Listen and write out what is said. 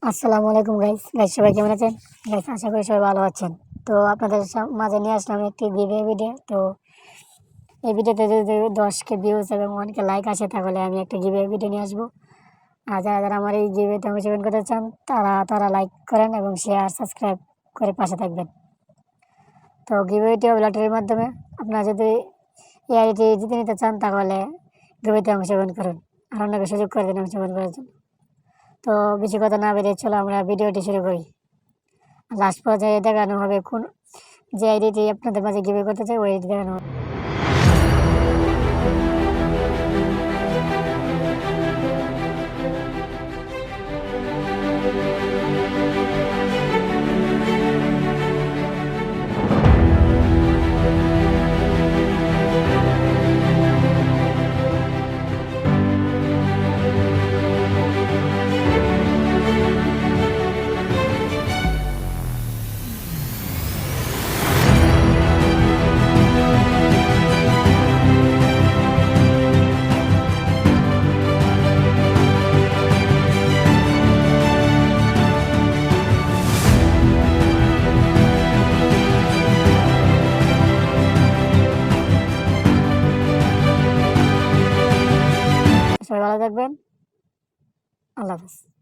আসসালামু আলাইকুম গাইস সবাই কেমন আছেন? গাইস আশা করি সবাই ভালো আছেন। তো আপনাদের মাঝে নিয়ে আসলাম একটি গিভওয়ে ভিডিও। তো এই ভিডিওতে যদি 10K ভিউজ এবং 1K লাইক আসে তাহলে আমি একটা গিভওয়ে ভিডিও নিয়ে আসবো। আর যারা আমার এই গিভওয়েতে অংশগ্রহণ করতে চান তারা লাইক করেন এবং শেয়ার সাবস্ক্রাইব করে পাশে থাকবেন। তো গিভওয়েটি লটারির মাধ্যমে আপনারা যদি এই আইডিটি জিতে নিতে চান তাহলে গিভওয়েতে অংশগ্রহণ করুন আর অন্যকে সুযোগ করে দিন অংশগ্রহণ করার জন্য। তো বেশি কথা না বেরিয়ে চলো আমরা ভিডিওটি শুরু করি। লাস্ট পর্যায়ে দেখানো হবে কোন যে আইডিটি আপনাদের মাঝে গিভওয়ে করতে চাই ওই আইডি দেখানো হবে। সবাই ভালো থাকবেন। আল্লাহ হাফেজ।